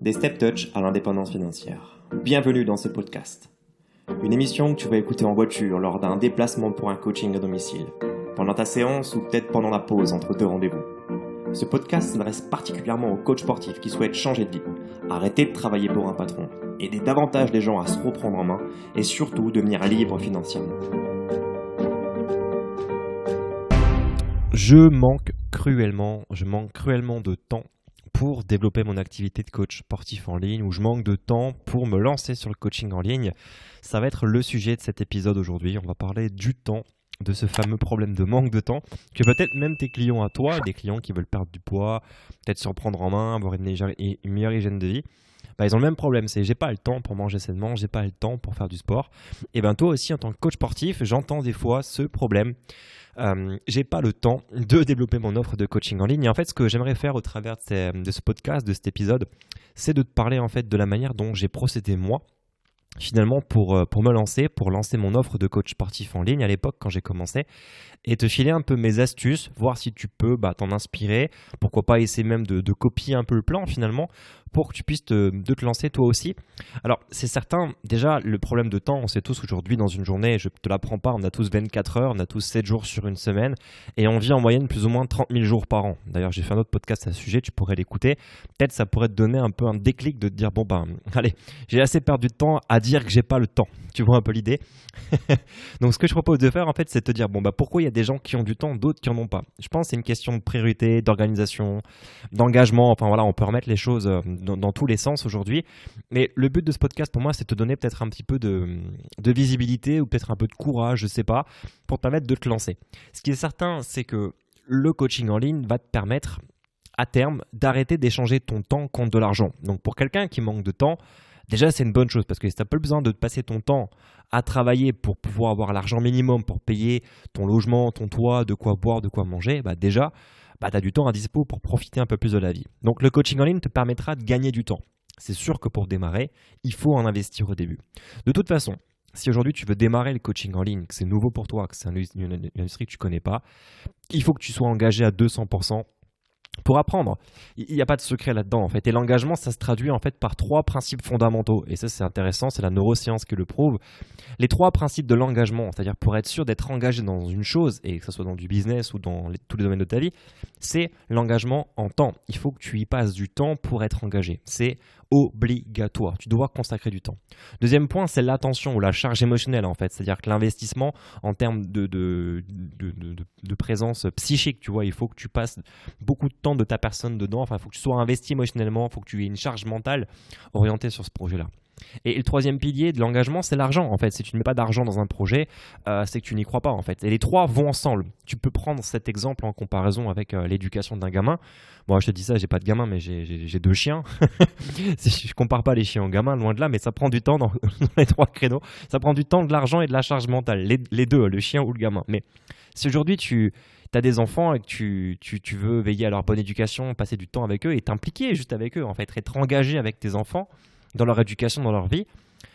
Des Step Touch à l'indépendance financière. Bienvenue dans ce podcast. Une émission que tu vas écouter en voiture lors d'un déplacement pour un coaching à domicile, pendant ta séance ou peut-être pendant la pause entre deux rendez-vous. Ce podcast s'adresse particulièrement aux coachs sportifs qui souhaitent changer de vie, arrêter de travailler pour un patron, aider davantage les gens à se reprendre en main et surtout devenir libre financièrement. Je manque cruellement de temps pour développer mon activité de coach sportif en ligne, ou je manque de temps pour me lancer sur le coaching en ligne. Ça va être le sujet de cet épisode aujourd'hui. On va parler du temps, de ce fameux problème de manque de temps que peut-être même tes clients à toi, des clients qui veulent perdre du poids, peut-être se reprendre en main, avoir une meilleure hygiène de vie, ils ont le même problème, c'est j'ai pas le temps pour manger sainement, j'ai pas le temps pour faire du sport. Et toi aussi en tant que coach sportif, j'entends des fois ce problème. J'ai pas le temps de développer mon offre de coaching en ligne. Et en fait, ce que j'aimerais faire au travers de ce podcast, de cet épisode, c'est de te parler en fait de la manière dont j'ai procédé moi, finalement pour lancer mon offre de coach sportif en ligne à l'époque quand j'ai commencé, et te filer un peu mes astuces, voir si tu peux t'en inspirer, pourquoi pas essayer même de copier un peu le plan finalement, pour que tu puisses te lancer toi aussi. Alors c'est certain, déjà le problème de temps, on sait tous aujourd'hui dans une journée, je ne te l'apprends pas, on a tous 24 heures, on a tous 7 jours sur une semaine, et on vit en moyenne plus ou moins 30 000 jours par an. D'ailleurs j'ai fait un autre podcast à ce sujet, tu pourrais l'écouter, peut-être ça pourrait te donner un peu un déclic de te dire allez, j'ai assez perdu de temps à dire que j'ai pas le temps, tu vois un peu l'idée. Donc ce que je propose de faire en fait, c'est de te dire pourquoi il y a des gens qui ont du temps, d'autres qui en ont pas. Je pense que c'est une question de priorité, d'organisation, d'engagement, on peut remettre les choses dans tous les sens aujourd'hui. Mais le but de ce podcast pour moi, c'est de te donner peut-être un petit peu de visibilité ou peut-être un peu de courage, je sais pas, pour te permettre de te lancer. Ce qui est certain, c'est que le coaching en ligne va te permettre à terme d'arrêter d'échanger ton temps contre de l'argent. Donc pour quelqu'un qui manque de temps, déjà, c'est une bonne chose parce que si tu n'as pas besoin de passer ton temps à travailler pour pouvoir avoir l'argent minimum pour payer ton logement, ton toit, de quoi boire, de quoi manger, déjà, tu as du temps à dispo pour profiter un peu plus de la vie. Donc, le coaching en ligne te permettra de gagner du temps. C'est sûr que pour démarrer, il faut en investir au début. De toute façon, si aujourd'hui tu veux démarrer le coaching en ligne, que c'est nouveau pour toi, que c'est une industrie que tu ne connais pas, il faut que tu sois engagé à 200%. Pour apprendre, il n'y a pas de secret là-dedans en fait. Et l'engagement, ça se traduit en fait par 3 principes fondamentaux. Et ça, c'est intéressant, c'est la neuroscience qui le prouve. Les 3 principes de l'engagement, c'est-à-dire pour être sûr d'être engagé dans une chose, et que ce soit dans du business ou dans tous les domaines de ta vie, c'est l'engagement en temps. Il faut que tu y passes du temps pour être engagé. C'est obligatoire. Tu dois consacrer du temps. Deuxième point, c'est l'attention ou la charge émotionnelle en fait. C'est-à-dire que l'investissement en termes de présence psychique, tu vois, il faut que tu passes beaucoup de temps de ta personne dedans. Il faut que tu sois investi émotionnellement, il faut que tu aies une charge mentale orientée sur ce projet-là. Et le troisième pilier de l'engagement, c'est l'argent en fait. Si tu ne mets pas d'argent dans un projet, c'est que tu n'y crois pas en fait. Et les 3 vont ensemble. Tu peux prendre cet exemple en comparaison avec l'éducation d'un gamin. Moi, je te dis ça, j'ai pas de gamin, mais j'ai 2 chiens. Je compare pas les chiens aux gamins, loin de là, mais ça prend du temps dans les 3 créneaux. Ça prend du temps, de l'argent et de la charge mentale. Les 2, le chien ou le gamin. Mais si aujourd'hui tu as des enfants et que tu veux veiller à leur bonne éducation, passer du temps avec eux et t'impliquer juste avec eux, en fait, être engagé avec tes enfants dans leur éducation, dans leur vie.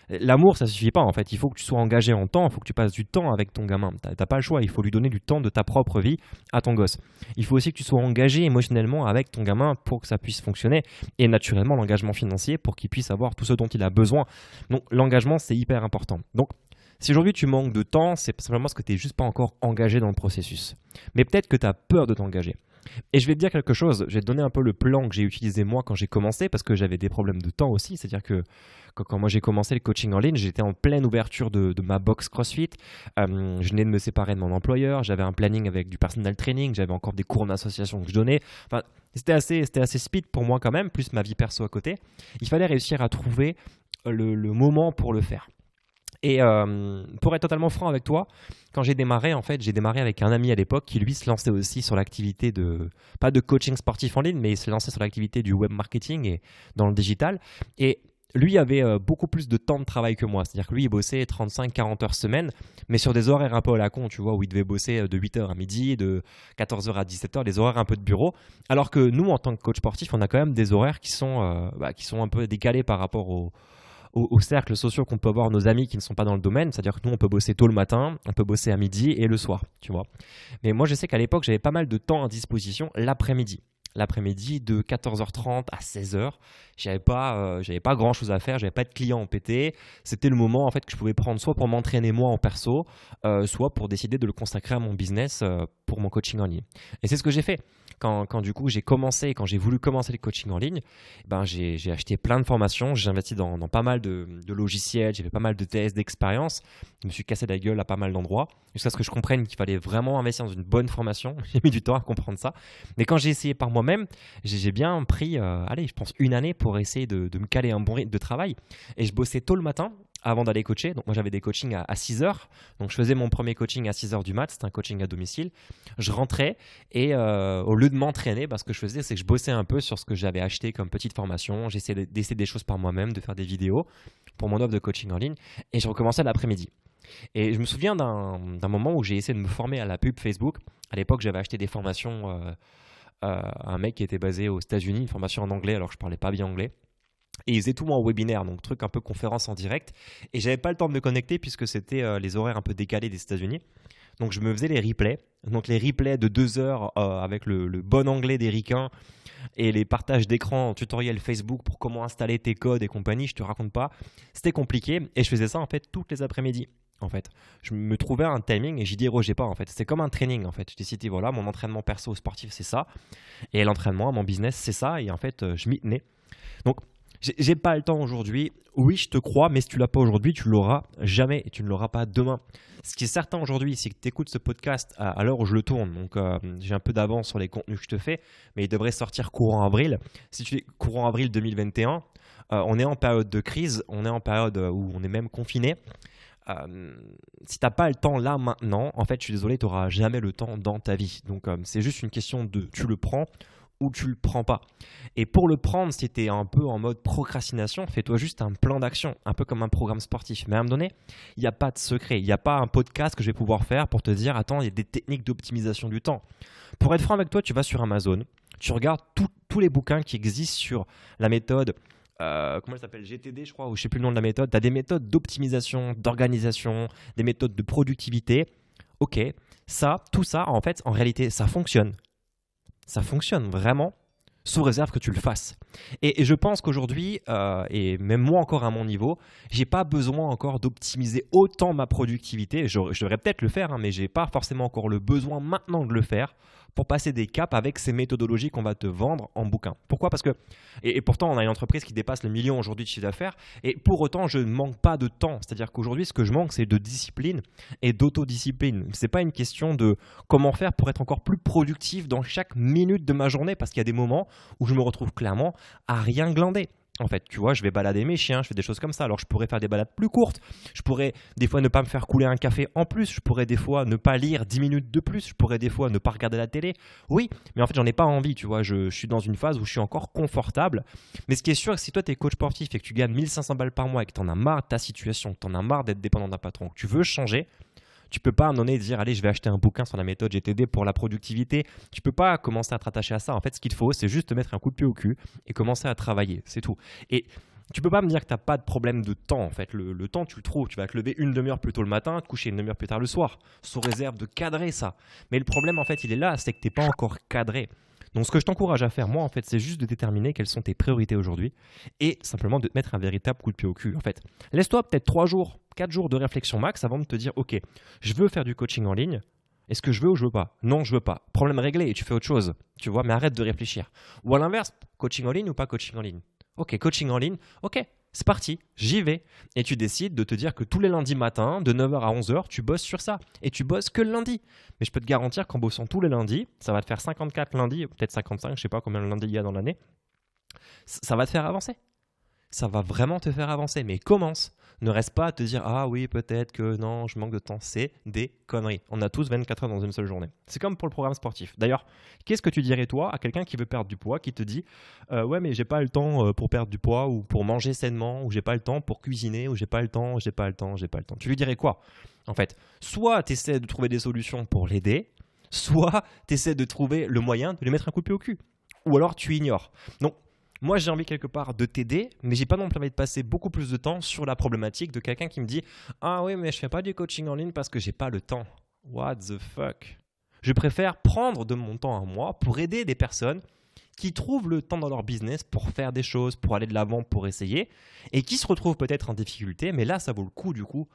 L'amour, ça ne suffit pas en fait. Il faut que tu sois engagé en temps, il faut que tu passes du temps avec ton gamin. Tu n'as pas le choix, il faut lui donner du temps de ta propre vie à ton gosse. Il faut aussi que tu sois engagé émotionnellement avec ton gamin pour que ça puisse fonctionner. Et naturellement, l'engagement financier pour qu'il puisse avoir tout ce dont il a besoin. Donc l'engagement, c'est hyper important. Donc si aujourd'hui tu manques de temps, c'est simplement parce que tu n'es juste pas encore engagé dans le processus. Mais peut-être que tu as peur de t'engager. Et je vais te dire quelque chose, je vais te donner un peu le plan que j'ai utilisé moi quand j'ai commencé, parce que j'avais des problèmes de temps aussi. C'est-à-dire que quand moi j'ai commencé le coaching en ligne, j'étais en pleine ouverture de ma box CrossFit. Je venais de me séparer de mon employeur, j'avais un planning avec du personal training, j'avais encore des cours en association que je donnais. C'était assez speed pour moi quand même, plus ma vie perso à côté. Il fallait réussir à trouver le moment pour le faire. Et pour être totalement franc avec toi, quand j'ai démarré, en fait, j'ai démarré avec un ami à l'époque qui lui se lançait aussi sur l'activité pas de coaching sportif en ligne, mais il se lançait sur l'activité du web marketing et dans le digital. Et lui avait beaucoup plus de temps de travail que moi. C'est-à-dire que lui, il bossait 35-40 heures semaine, mais sur des horaires un peu à la con, tu vois, où il devait bosser de 8h à midi, de 14h à 17h, des horaires un peu de bureau. Alors que nous, en tant que coach sportif, on a quand même des horaires qui sont un peu décalés par rapport aux cercles sociaux qu'on peut avoir, nos amis qui ne sont pas dans le domaine. C'est-à-dire que nous, on peut bosser tôt le matin, on peut bosser à midi et le soir, tu vois. Mais moi, je sais qu'à l'époque, j'avais pas mal de temps à disposition l'après-midi. l'après-midi de 14h30 à 16h. J'avais pas grand-chose à faire, j'avais pas de clients en PT. C'était le moment en fait que je pouvais prendre soit pour m'entraîner moi en perso, soit pour décider de le consacrer à mon business pour mon coaching en ligne. Et c'est ce que j'ai fait. Quand du coup quand j'ai voulu commencer le coaching en ligne, ben j'ai acheté plein de formations, j'ai investi dans pas mal de logiciels, j'ai fait pas mal de tests, d'expériences, je me suis cassé la gueule à pas mal d'endroits, jusqu'à ce que je comprenne qu'il fallait vraiment investir dans une bonne formation. J'ai mis du temps à comprendre ça. Mais quand j'ai essayé par moi-même, j'ai bien pris, je pense une année pour essayer de me caler un bon rythme de travail. Et je bossais tôt le matin avant d'aller coacher. Donc moi j'avais des coachings à 6 heures. Donc je faisais mon premier coaching à 6 heures du mat. C'était un coaching à domicile. Je rentrais et au lieu de m'entraîner, ce que je faisais, c'est que je bossais un peu sur ce que j'avais acheté comme petite formation. J'essayais d'essayer des choses par moi-même, de faire des vidéos pour mon offre de coaching en ligne. Et je recommençais l'après-midi. Et je me souviens d'un moment où j'ai essayé de me former à la pub Facebook. À l'époque, j'avais acheté des formations à un mec qui était basé aux États-Unis, une formation en anglais alors que je parlais pas bien anglais. Et il faisait tout en webinaire, donc truc un peu conférence en direct. Et j'avais pas le temps de me connecter puisque c'était les horaires un peu décalés des États-Unis. Donc je me faisais les replays. Donc les replays de 2 heures avec le bon anglais des ricains et les partages d'écran en tutoriel Facebook pour comment installer tes codes et compagnie, je te raconte pas. C'était compliqué et je faisais ça en fait toutes les après-midi. En fait, je me trouvais un timing et j'y dérogeais pas en fait. C'était comme un training en fait. Je décidais voilà, mon entraînement perso sportif c'est ça et l'entraînement, mon business c'est ça et en fait je m'y tenais. Donc j'ai pas le temps aujourd'hui. Oui, je te crois, mais si tu l'as pas aujourd'hui, tu l'auras jamais et tu ne l'auras pas demain. Ce qui est certain aujourd'hui, c'est que tu écoutes ce podcast à l'heure où je le tourne. Donc, j'ai un peu d'avance sur les contenus que je te fais, mais il devrait sortir courant avril. Si tu es courant avril 2021, on est en période de crise, on est en période où on est même confiné. Si tu n'as pas le temps là maintenant, en fait, je suis désolé, tu n'auras jamais le temps dans ta vie. Donc, c'est juste une question de tu le prends ou tu le prends pas. Et pour le prendre, si tu es un peu en mode procrastination, fais-toi juste un plan d'action, un peu comme un programme sportif. Mais à un moment donné, il n'y a pas de secret. Il n'y a pas un podcast que je vais pouvoir faire pour te dire, attends, il y a des techniques d'optimisation du temps. Pour être franc avec toi, tu vas sur Amazon, tu regardes tous les bouquins qui existent sur la méthode, comment elle s'appelle, GTD je crois, ou je ne sais plus le nom de la méthode. Tu as des méthodes d'optimisation, d'organisation, des méthodes de productivité. Ok, tout ça, en fait, en réalité, ça fonctionne. Ça fonctionne vraiment, sous réserve que tu le fasses. Et je pense qu'aujourd'hui, et même moi encore à mon niveau, j'ai pas besoin encore d'optimiser autant ma productivité. Je devrais peut-être le faire, mais j'ai pas forcément encore le besoin maintenant de le faire pour passer des caps avec ces méthodologies qu'on va te vendre en bouquin. Pourquoi ? Parce que, et pourtant on a une entreprise qui dépasse le million aujourd'hui de chiffre d'affaires, et pour autant je ne manque pas de temps. C'est-à-dire qu'aujourd'hui ce que je manque c'est de discipline et d'autodiscipline. C'est pas une question de comment faire pour être encore plus productif dans chaque minute de ma journée, parce qu'il y a des moments où je me retrouve clairement à rien glander. En fait, tu vois, je vais balader mes chiens, je fais des choses comme ça. Alors, je pourrais faire des balades plus courtes. Je pourrais des fois ne pas me faire couler un café en plus. Je pourrais des fois ne pas lire 10 minutes de plus. Je pourrais des fois ne pas regarder la télé. Oui, mais en fait, j'en ai pas envie, tu vois. Je suis dans une phase où je suis encore confortable. Mais ce qui est sûr, si toi, tu es coach sportif et que tu gagnes 1500 balles par mois et que tu en as marre de ta situation, que tu en as marre d'être dépendant d'un patron, que tu veux changer, tu peux pas à un moment donné dire allez je vais acheter un bouquin sur la méthode GTD pour la productivité. Tu peux pas commencer à te rattacher à ça. En fait, ce qu'il faut, c'est juste te mettre un coup de pied au cul et commencer à travailler. C'est tout. Et tu peux pas me dire que tu n'as pas de problème de temps. En fait, le temps, tu le trouves. Tu vas te lever une demi-heure plus tôt le matin, te coucher une demi-heure plus tard le soir, sous réserve de cadrer ça. Mais le problème, en fait, il est là, c'est que tu n'es pas encore cadré. Donc, ce que je t'encourage à faire, moi, en fait, c'est juste de déterminer quelles sont tes priorités aujourd'hui et simplement de te mettre un véritable coup de pied au cul. En fait, laisse-toi peut-être 3 jours, 4 jours de réflexion max avant de te dire, ok, je veux faire du coaching en ligne. Est-ce que je veux ou je veux pas ? Non, je veux pas. Problème réglé et tu fais autre chose. Tu vois, mais arrête de réfléchir. Ou à l'inverse, coaching en ligne ou pas coaching en ligne ? Ok, coaching en ligne, ok, c'est parti, j'y vais. Et tu décides de te dire que tous les lundis matins, de 9h à 11h, tu bosses sur ça. Et tu bosses que le lundi. Mais je peux te garantir qu'en bossant tous les lundis, ça va te faire 54 lundis, peut-être 55, je ne sais pas combien de lundis il y a dans l'année, ça va te faire avancer. Ça va vraiment te faire avancer. Mais commence. Ne reste pas à te dire « Ah oui, peut-être que non, je manque de temps ». C'est des conneries. On a tous 24 heures dans une seule journée. C'est comme pour le programme sportif. D'ailleurs, qu'est-ce que tu dirais toi à quelqu'un qui veut perdre du poids, qui te dit « Ouais, mais j'ai pas le temps pour perdre du poids ou pour manger sainement ou j'ai pas le temps pour cuisiner ou j'ai pas le temps ». Tu lui dirais quoi ? En fait, soit tu essaies de trouver des solutions pour l'aider, soit tu essaies de trouver le moyen de lui mettre un coup de pied au cul. Ou alors tu ignores. Donc, moi, j'ai envie quelque part de t'aider, mais j'ai pas non plus envie de passer beaucoup plus de temps sur la problématique de quelqu'un qui me dit « Ah oui, mais je fais pas du coaching en ligne parce que j'ai pas le temps. » What the fuck ? Je préfère prendre de mon temps à moi pour aider des personnes qui trouvent le temps dans leur business pour faire des choses, pour aller de l'avant, pour essayer, et qui se retrouvent peut-être en difficulté, mais là, ça vaut le coup du coup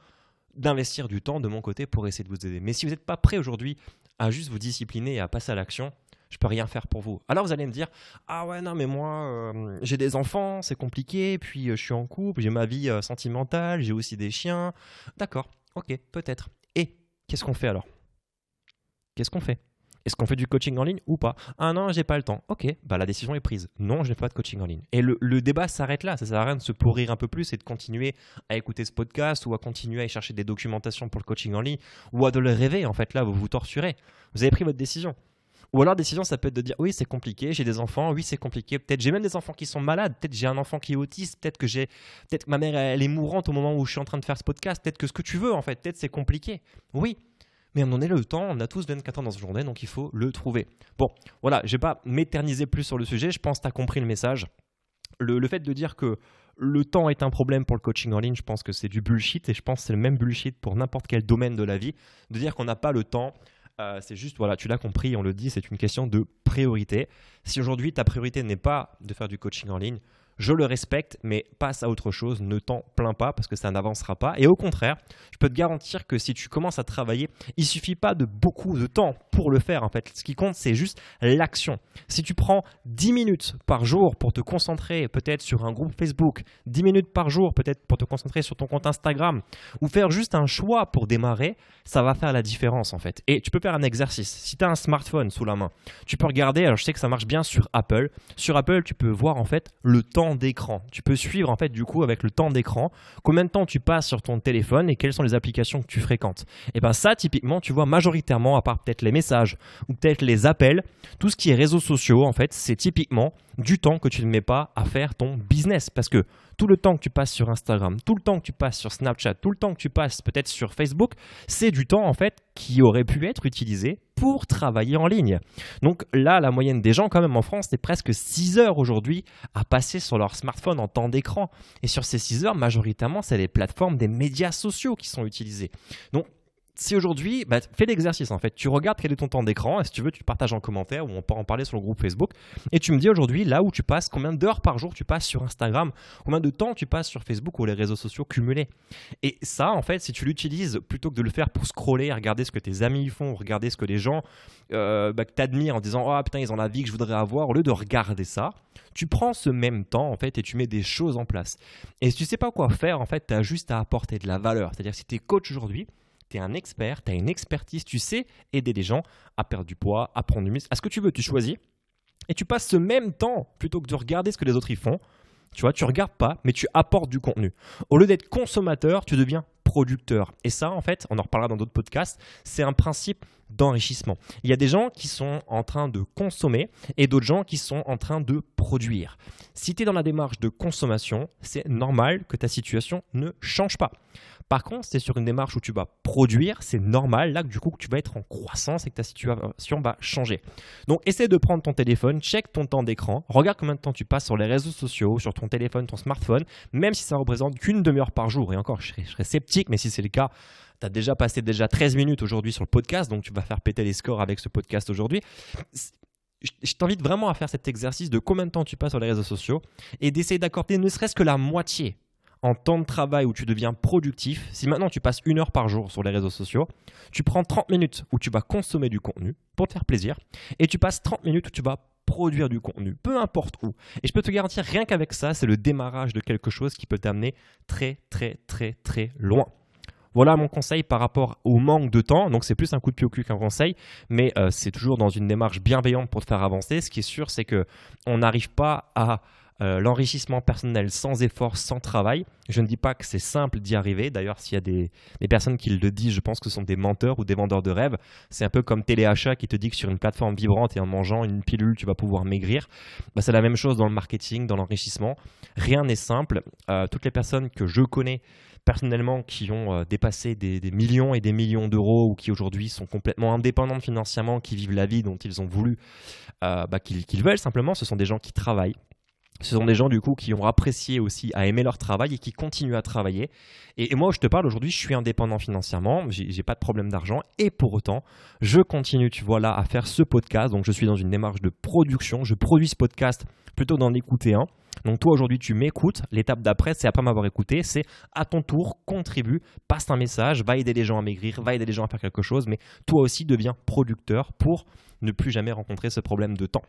d'investir du temps de mon côté pour essayer de vous aider. Mais si vous n'êtes pas prêt aujourd'hui à juste vous discipliner et à passer à l'action, je peux rien faire pour vous. Alors vous allez me dire, ah ouais non mais moi j'ai des enfants, c'est compliqué, puis je suis en couple, j'ai ma vie sentimentale, j'ai aussi des chiens. D'accord, ok, peut-être. Et qu'est-ce qu'on fait alors? Qu'est-ce qu'on fait? Est-ce qu'on fait du coaching en ligne ou pas? Ah non, j'ai pas le temps. Ok, bah la décision est prise. Non, je ne fais pas de coaching en ligne. Et le débat s'arrête là. Ça sert à rien de se pourrir un peu plus et de continuer à écouter ce podcast ou à continuer à y chercher des documentations pour le coaching en ligne ou à de le rêver. En fait, là, vous vous torturez. Vous avez pris votre décision. Ou alors, décision, ça peut être de dire oui, c'est compliqué, j'ai des enfants, oui, c'est compliqué. Peut-être j'ai même des enfants qui sont malades, peut-être j'ai un enfant qui est autiste, peut-être que ma mère, elle est mourante au moment où je suis en train de faire ce podcast, peut-être que ce que tu veux, en fait, peut-être c'est compliqué. Oui. Mais à un moment donné, le temps, on a tous 24 ans dans une journée, donc il faut le trouver. Bon, voilà, je ne vais pas m'éterniser plus sur le sujet, je pense que tu as compris le message. Le fait de dire que le temps est un problème pour le coaching en ligne, je pense que c'est du bullshit, et je pense que c'est le même bullshit pour n'importe quel domaine de la vie, de dire qu'on n'a pas le temps. C'est juste, voilà, tu l'as compris, on le dit, c'est une question de priorité. Si aujourd'hui, ta priorité n'est pas de faire du coaching en ligne, je le respecte, mais passe à autre chose, ne t'en plains pas parce que ça n'avancera pas. Et au contraire, je peux te garantir que si tu commences à travailler, il ne suffit pas de beaucoup de temps pour le faire en fait. Ce qui compte, c'est juste l'action. Si tu prends 10 minutes par jour pour te concentrer peut-être sur un groupe Facebook, 10 minutes par jour peut-être pour te concentrer sur ton compte Instagram ou faire juste un choix pour démarrer, ça va faire la différence en fait. Et tu peux faire un exercice. Si tu as un smartphone sous la main, tu peux regarder, alors je sais que ça marche bien sur Apple. Sur Apple, tu peux voir en fait le temps d'écran. Tu peux suivre en fait du coup avec le temps d'écran combien de temps tu passes sur ton téléphone et quelles sont les applications que tu fréquentes. Et bien ça typiquement tu vois majoritairement à part peut-être les messages ou peut-être les appels, tout ce qui est réseaux sociaux en fait c'est typiquement du temps que tu ne mets pas à faire ton business parce que tout le temps que tu passes sur Instagram, tout le temps que tu passes sur Snapchat, tout le temps que tu passes peut-être sur Facebook, c'est du temps en fait qui aurait pu être utilisé pour travailler en ligne. Donc là, la moyenne des gens quand même en France, c'est presque 6 heures aujourd'hui à passer sur leur smartphone en temps d'écran. Et sur ces 6 heures, majoritairement, c'est les plateformes des médias sociaux qui sont utilisées. Donc si aujourd'hui, fais l'exercice en fait, tu regardes quel est ton temps d'écran et si tu veux, tu partages en commentaire ou on peut en parler sur le groupe Facebook et tu me dis aujourd'hui là où tu passes, combien d'heures par jour tu passes sur Instagram, combien de temps tu passes sur Facebook ou les réseaux sociaux cumulés. Et ça en fait, si tu l'utilises plutôt que de le faire pour scroller, regarder ce que tes amis font, regarder ce que les gens que tu admires en disant « Oh putain, ils ont la vie que je voudrais avoir », au lieu de regarder ça, tu prends ce même temps en fait et tu mets des choses en place. Et si tu ne sais pas quoi faire, en fait, tu as juste à apporter de la valeur. C'est-à-dire si tu es coach aujourd'hui, tu es un expert, tu as une expertise, tu sais aider les gens à perdre du poids, à prendre du muscle, à ce que tu veux, tu choisis et tu passes ce même temps plutôt que de regarder ce que les autres y font. Tu vois, tu regardes pas, mais tu apportes du contenu. Au lieu d'être consommateur, tu deviens producteur. Et ça, en fait, on en reparlera dans d'autres podcasts, c'est un principe d'enrichissement. Il y a des gens qui sont en train de consommer et d'autres gens qui sont en train de produire. Si tu es dans la démarche de consommation, c'est normal que ta situation ne change pas. Par contre, si tu es sur une démarche où tu vas produire, c'est normal là que du coup que tu vas être en croissance et que ta situation va changer. Donc, essaie de prendre ton téléphone, check ton temps d'écran, regarde combien de temps tu passes sur les réseaux sociaux, sur ton téléphone, ton smartphone, même si ça représente qu'une demi-heure par jour. Et encore, je serais sceptique, mais si c'est le cas, tu as déjà passé 13 minutes aujourd'hui sur le podcast, donc tu vas faire péter les scores avec ce podcast aujourd'hui. Je t'invite vraiment à faire cet exercice de combien de temps tu passes sur les réseaux sociaux et d'essayer d'accorder ne serait-ce que la moitié en temps de travail où tu deviens productif. Si maintenant tu passes 1 heure par jour sur les réseaux sociaux, tu prends 30 minutes où tu vas consommer du contenu pour te faire plaisir et tu passes 30 minutes où tu vas produire du contenu, peu importe où. Et je peux te garantir, rien qu'avec ça, c'est le démarrage de quelque chose qui peut t'amener très, très, très, très loin. Voilà mon conseil par rapport au manque de temps. Donc, c'est plus un coup de pied au cul qu'un conseil, mais c'est toujours dans une démarche bienveillante pour te faire avancer. Ce qui est sûr, c'est qu'on n'arrive pas à l'enrichissement personnel sans effort, sans travail. Je ne dis pas que c'est simple d'y arriver. D'ailleurs, s'il y a des personnes qui le disent, je pense que ce sont des menteurs ou des vendeurs de rêves. C'est un peu comme Téléachat qui te dit que sur une plateforme vibrante et en mangeant une pilule, tu vas pouvoir maigrir. C'est la même chose dans le marketing, dans l'enrichissement. Rien n'est simple. Toutes les personnes que je connais personnellement qui ont dépassé des millions et des millions d'euros ou qui aujourd'hui sont complètement indépendantes financièrement, qui vivent la vie dont ils ont voulu, qu'ils veulent simplement, ce sont des gens qui travaillent, Ce sont des gens du coup qui ont apprécié aussi à aimer leur travail et qui continuent à travailler. Et moi, je te parle aujourd'hui, je suis indépendant financièrement, j'ai pas de problème d'argent et pour autant, je continue, tu vois là, à faire ce podcast. Donc, je suis dans une démarche de production. Je produis ce podcast plutôt d'en écouter un. Donc, toi aujourd'hui, tu m'écoutes. L'étape d'après, c'est après m'avoir écouté, c'est à ton tour, contribue, passe un message, va aider les gens à maigrir, va aider les gens à faire quelque chose, mais toi aussi, deviens producteur pour ne plus jamais rencontrer ce problème de temps.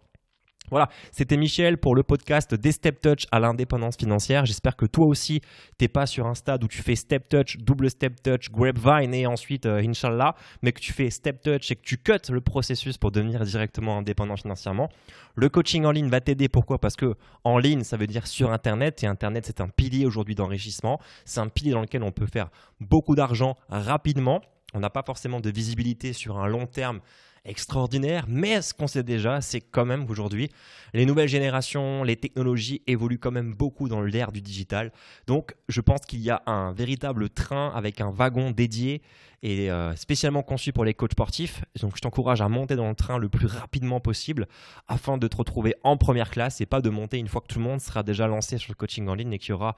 Voilà, c'était Michel pour le podcast des Step Touch à l'indépendance financière. J'espère que toi aussi, t'es pas sur un stade où tu fais Step Touch, double Step Touch, Grapevine et ensuite Inch'Allah, mais que tu fais Step Touch et que tu cuts le processus pour devenir directement indépendant financièrement. Le coaching en ligne va t'aider. Pourquoi ? Parce que en ligne, ça veut dire sur Internet et Internet, c'est un pilier aujourd'hui d'enrichissement. C'est un pilier dans lequel on peut faire beaucoup d'argent rapidement. On n'a pas forcément de visibilité sur un long terme extraordinaire, mais ce qu'on sait déjà, c'est quand même qu'aujourd'hui, les nouvelles générations, les technologies évoluent quand même beaucoup dans l'ère du digital. Donc, je pense qu'il y a un véritable train avec un wagon dédié et spécialement conçu pour les coachs sportifs. Donc, je t'encourage à monter dans le train le plus rapidement possible afin de te retrouver en première classe et pas de monter une fois que tout le monde sera déjà lancé sur le coaching en ligne et qu'il y aura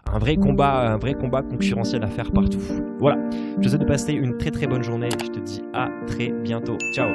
un vrai combat concurrentiel à faire partout. Voilà, je te souhaite de passer une très très bonne journée. Je te dis à très bientôt. Ciao.